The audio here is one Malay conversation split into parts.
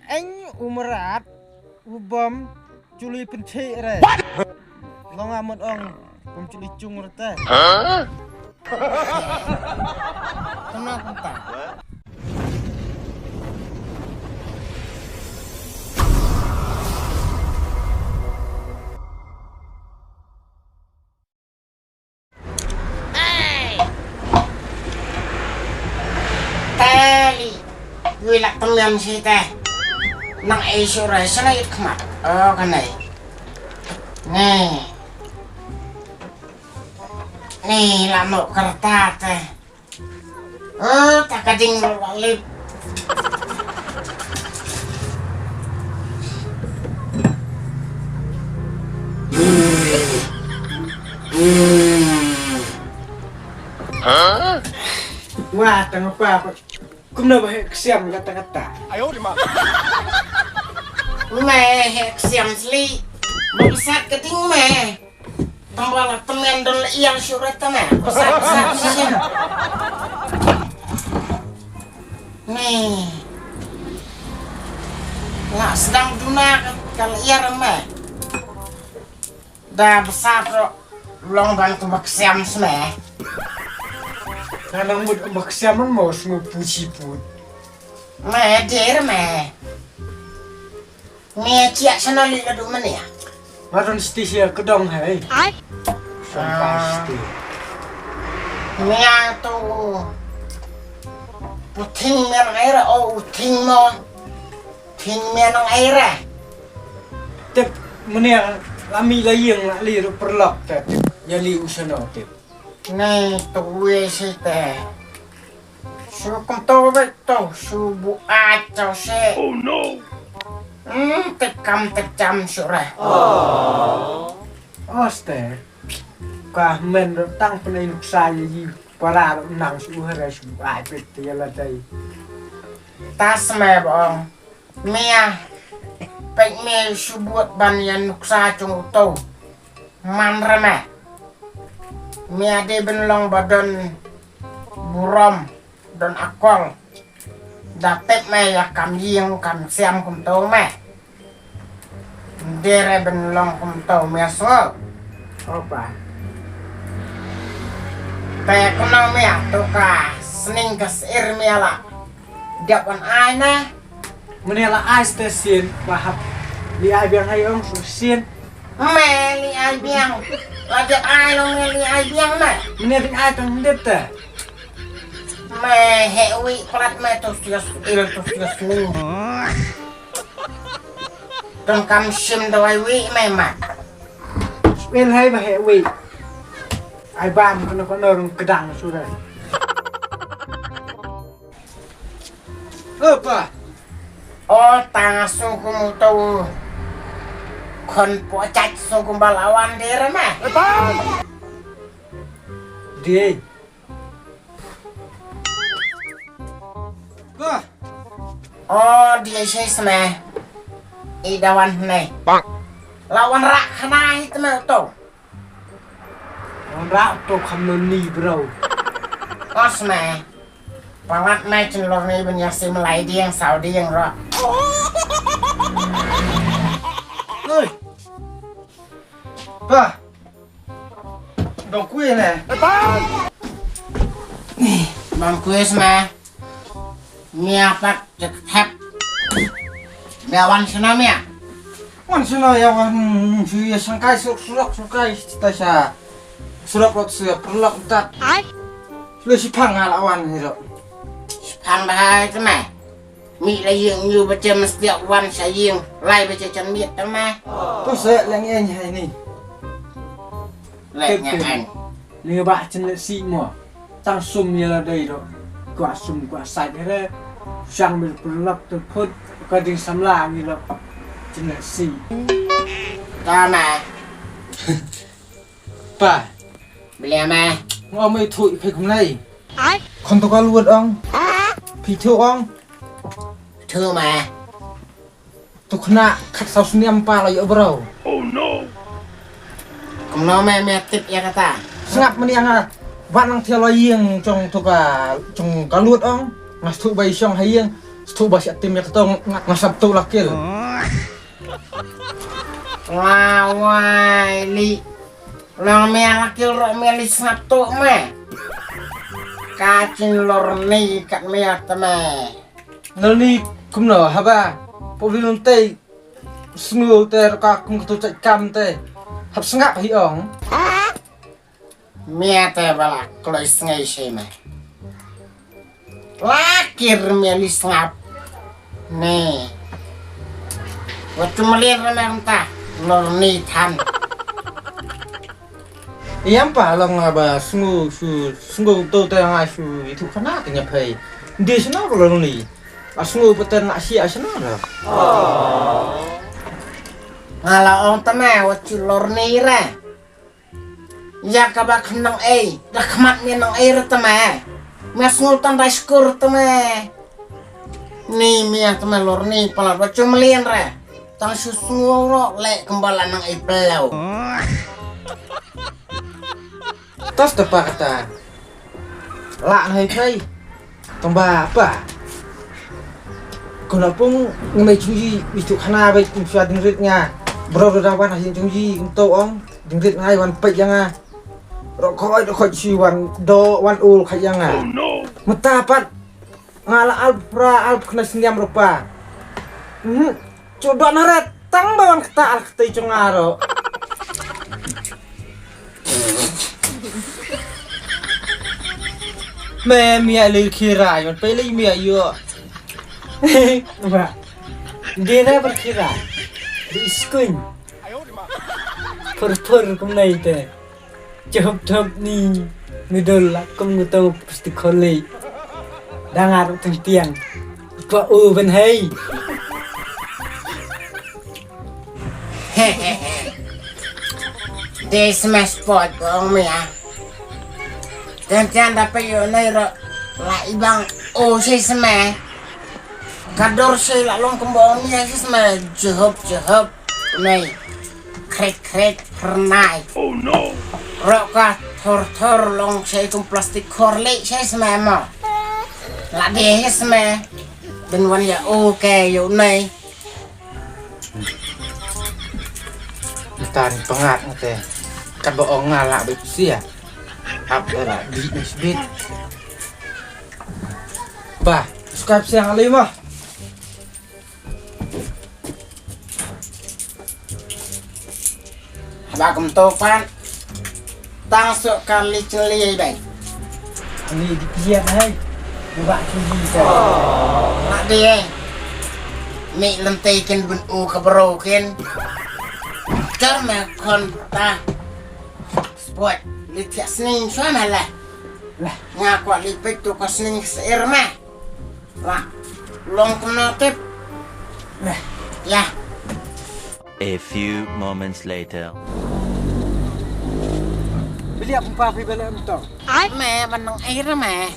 anh umarat ubom culi penthi re long amot ong bom culi chung rete kenapa tak Tali, gue nak teman sih teh. Nang esore sana itu kemat. Oh kan nih. Nih lama kertas teh. Oh tak kading balik. wah tengah apa kumna bah kesiam kata-kata ayo di mana Meh siam sli. Besar keting meh. Tambah temen dan yang surat tanah. Besar siam. Nih. Lah sedang guna kalau iya meh. Dah besar bro. Long bantu baksiam semeh. kadang mud baksiaman mau semua puci-put Meh dir meh. Meh ciak sana li ladu mana ya? maron stisia kedong hai sampai sti Meh tu puting men air oh puting mo. Ting men air. tep menia lami layang nak li ru perlak tep yali usana tep Nih tuwe sih teh. Sukum tu betul Buaid tau sih. oh no Tekam surah. oste kah men tang penai nuksa yi para nang suhara su ai pet yala dai Tas meh bong. Mia pek me subuat ban yan nuksa cung tu. Man remeh. Mia de benlong badan buram dan akol. Dapat me ya kam ying kam siam kum tu meh. Dere benlong kum tu meh so. apa Kayak kenal mea tuka sening kesir mea lah. Dapan ai na. menia la ai station bahap li ai biang hai ong susin Meli ai biang. Lagi ai lo meli ai biang na. menia ting ai tang det ta Me hewi plat me tus tias ning. Tong kam sim doi wi me mak. spel hai ba he wi ai bam kono rung kedang sudah apa Oh tang sungkum tu. Kon pocak sungkum balawan dere mah. dia Wah, Oh dia sih semeh. Idawan nih. bang Lawan rak kena itu mah tu. orang rak tu kamnoni bro. Kos meh. Palat meh cen Lorni punya si Melai dia yang Saudi yang rock. Oi. Ba. Dong kue ne. Bang kuis meh. Mia pak cek hep. Dawan sana mia. Wan sino ya wan suya sangkai surak sukai kita sa. Surak lot suya perlak tat. Lu si pang alawan hero. Pang bahai tu meh. Mi la yang you baca setiap wan saying. Lai baca can miet tu meh. Tu saya lang en hai ni. Lai nyakan. Ni ba chen le si mo. Tang sum ya la dai ro. Gua sum gua sai de sang bil perlak tu put ka ding samla ni lo. Chen le si. Ta meh. Ba. Beli meh. Ngom ei thui khai kum nei. Kon to ka luat ong. Phi thiu ong. Thưa meh. Tu khna khat sau sniam pa la yo bro. oh no Kum no meh meh tip ya kata. Sngap mani anga. Van nang theo la yeng trong tu ka trong ka luat ong. Ngas thu bai song hai yeng. tu bahasa tim yang ketong ngasap tu lakil. Lawai li. Long mea lakil ro mea li Sngap tu me. Kacin Lorni kat mea teme. Lorni kumno haba. Povilun te sngu te ka kum tu cak kam te. Hab Sngap hi ong. Mea te bala kloi sngai sheme. Lakir mea li Sngap. Nih. Waktu melihat mentah Lorni tan. Iam pa long aba sngu tu te ngai su itu kana te nyapai. Dia sana Lorni. Sngu peten nak sia sana lah. Ngala ong teme waktu Lorni re. Ya kabak nang dah kemat mi nang re teme. Mas ngultan raskur teme. Ni mia teme Lorni pala waktu melihat re. Tang susu lo lek kembala nang pelau. Tas tepa kata. Lak hai kai. Tomba apa? Kena pun ngemai cuci itu kana baik kumsia dingritnya. Bro dawan hasil cuci untuk ong dingrit ngai wan pek janga. Rokoi si wan do wan ul kayanga. Oh no. Metapat ngala alp kena senyam rupa. Coba naret tang bawan kata al kata cungaro. Mia li kira yon pele mia yo. Ba. Dia berkira. Di skun. Pur kum nai te. Jop ni ngidol la kum ngutau pasti khole. Dangar teng tiang. Ba ben hei. Di smash spot bang mea. Dan dapat yo nai ro la ibang si sme. Kador si la long kembang mea si sme jehop nai. Krek pernai. Oh no. Roka thor long si kum plastik korle si sme mo. La di sme. Dan wan ya okay yo nai. Tan pengat ngate. Kan bohong ngalak baik sia. Apa lah di masjid. Bah, Sngap siang kali mah. Bakum topan. Tang sok kali celi baik. Ni dikiat hai. Buat cuci te. Nak dia. Mi lentaikan bun kabroken. Karena konta sport lihat sening sana lah ngaku lipik tu kau sening seirma lah long kenotip ya. A few moments later. Beli apa papi beli entong. Me benang air me.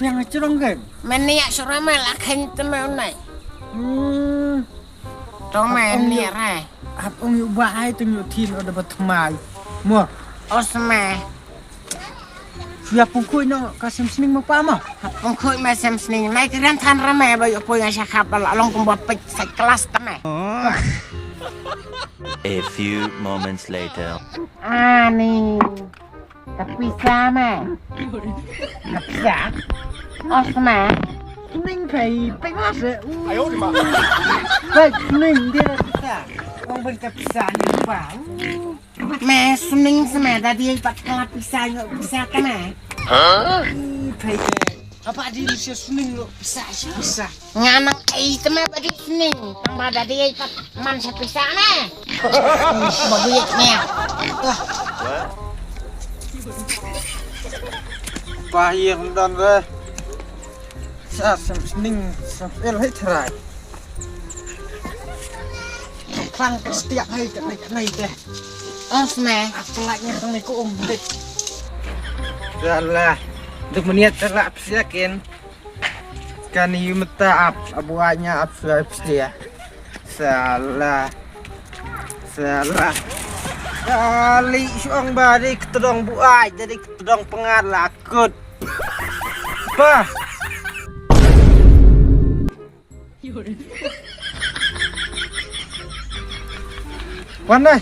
Yang cerong kan. Meniak surama lah kan temen nai. Tome niat hai. Ông yêu bãi tôi nhiều thiên ở đây bật mài mua Osme siapa pun kau nak kasih sening mau apa mah Ông khơi mà xem sning này cái rắn than ra mẹ bây giờ bây giờ khắp là long cũng bật bịch sạch class tắm mẹ. A few moments later. Nih tapi sama tapi ya Osme sening phải bắt sẽ phải sening dia bisa ông bên cặp sàn như bảo mẹ sning sama tadi pat kelap pisah nggak bisa kan mẹ phải apa dia bisa sening lo bisa nganang temen bagi sning tambah tadi pat man sepisah mẹ bagus mẹ Pahir dan re. Sa sening el hai thrai. khăn cái setiap hari kat này teh Osme pelaknya tang ni ko dik Salah. Untuk meniat terlak siakin. Kan yu meta abuanya ya. Salah. Kali suang bari ketedong Buaid jadi ketedong pengar lakut. Apa? Wan đây.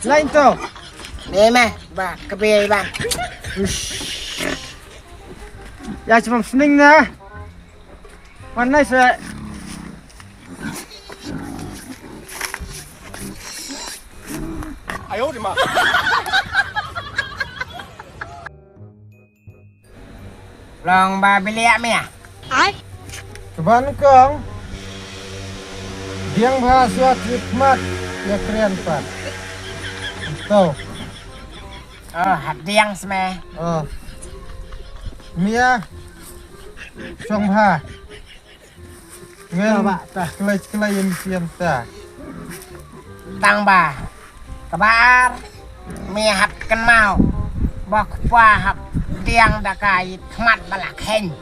Lain tu. Ni meh, ba kebe ban. Ya cuma sening na. Wan đây sẽ. Long ba bilia meh. Keban kong. Diang bahasa hikmat ya keren pak. Tu. Hat diang sme. Mia. Song ha. Ngel ta kelai yang siam ta. Tang ba. Kabar. Mi hat kan mau. Ba kwa hat diang da kai khmat balak hen.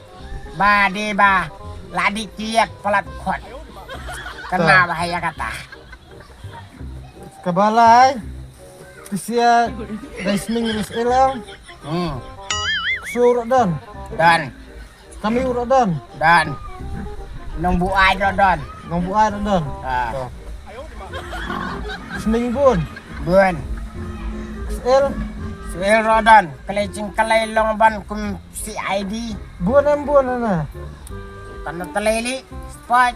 Ba de ba. Ladi kiat pelat khot. Kena bahaya kata. Kabalai. Kesia resming res elang. Surut dan. Dan. Kami urut dan. Dan. Nong Buaid dan. Ngong Buaid dan. Sening pun. Bun. El. Suil rodan. Kelecing kelai long ban kum si ID. Buan na. Kena teleli. Spot.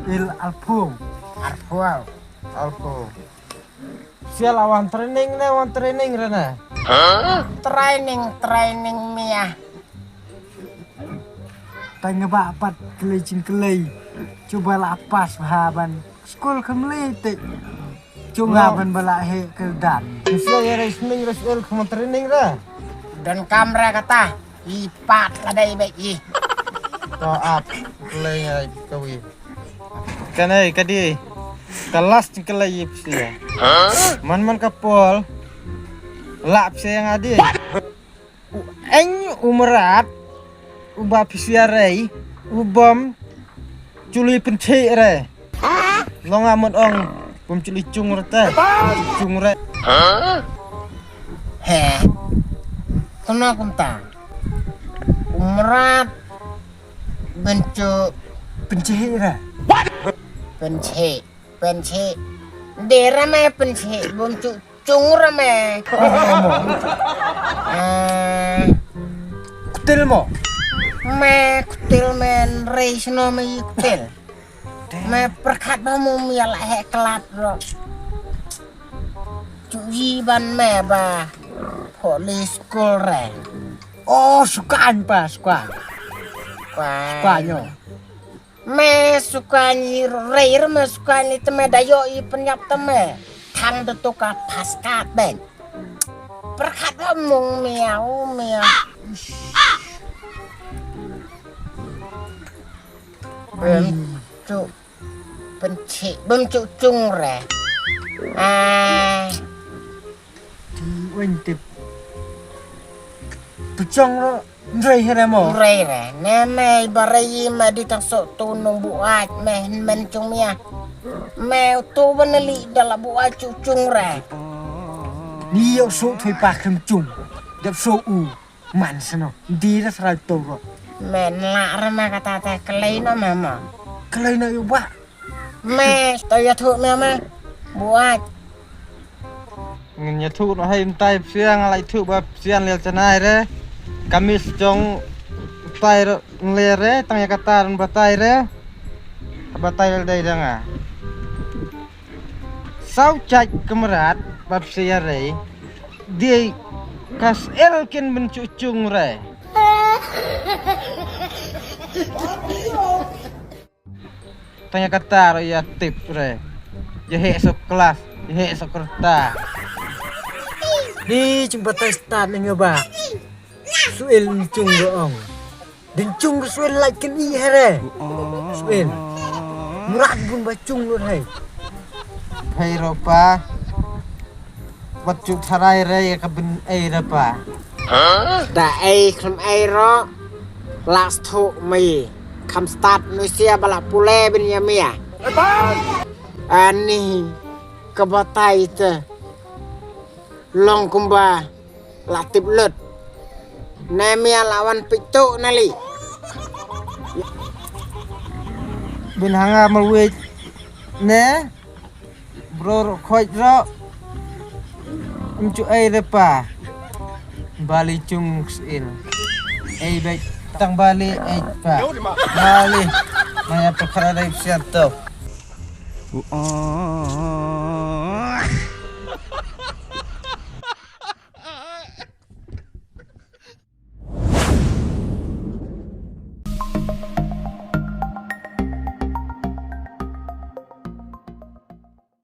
Il alpum. Arfual. Alpum. Sial awan training rena. Training mia. Tanya bapat kelecing kelai. Coba lapas bahaban. Skul kemlei te. Cuma ban bala he kedan. Sial ya resming resel kemo training ra. Dan kamera kata. Ipat ladai baik i. To up kelai ai kawi. Kanai kadi. Kelas kelai sia. Man kapol. Lap saya yang adi. Eng umrat. Uba pisiarai. Ubom. Culi penci re. Long amot ong. Bom culi cung rete. Cung re. He. Kena kunta. Umrat. Bencu. Penci re. Penci. Dera me penci. Bom cung rame. Kutil mo. Me kutil men reis no me kutil. Me perkat ba mo miala he kelap ro. Cuci ban me ba. Police school re. Oh, sukaan pa, suka. Sukanya. Me sukani rei me sukani teme dayo i penyap teme. Thang tuka paskat ben. Perkat ba mo miau. Benci cung re. Win tip. Pucong lo rei here mo. Rei re. Ne me barai me di tak sok tu nong Buaid me men cung mia. Me tu beneli dalam Buaid cung re. Ni yo so thui pa kem chung. Dep so u man sano. Di ra srai to ro. Men la re me kata te kelai no mama. Kelai na yo ba. Me to ya thu me Buaid. Ngnya thu no hai tai siang lai thu ba sian lel chanai re. Kamis jong tai le re tang ya kata ran batai re. Batai lel dai danga. Sau chai kemerat bab sia re. Dia kas elkin bencucung re. Tanya kata ro ya tip re. Ya he sok kelas, ya he sok kerta. Ni jumpa start ni ba. Suil cung doong. Dan cung suil like kan i here. Suil. Murad bun ba cung luôn hai. Hai ro pa. Batu tharai re ya kabin ai ra pa. Da ai klam ai ro. Last thu mi. Kam start nusia bala pule ben ya mia. Ani kebatai te. Long kumba latip lut. Nemia lawan pitu nali. bin hanga malwe ne bro khoi ro uncu ai depa bali chung il ai baik tang bali ai pa bali maya perkara dari siap tu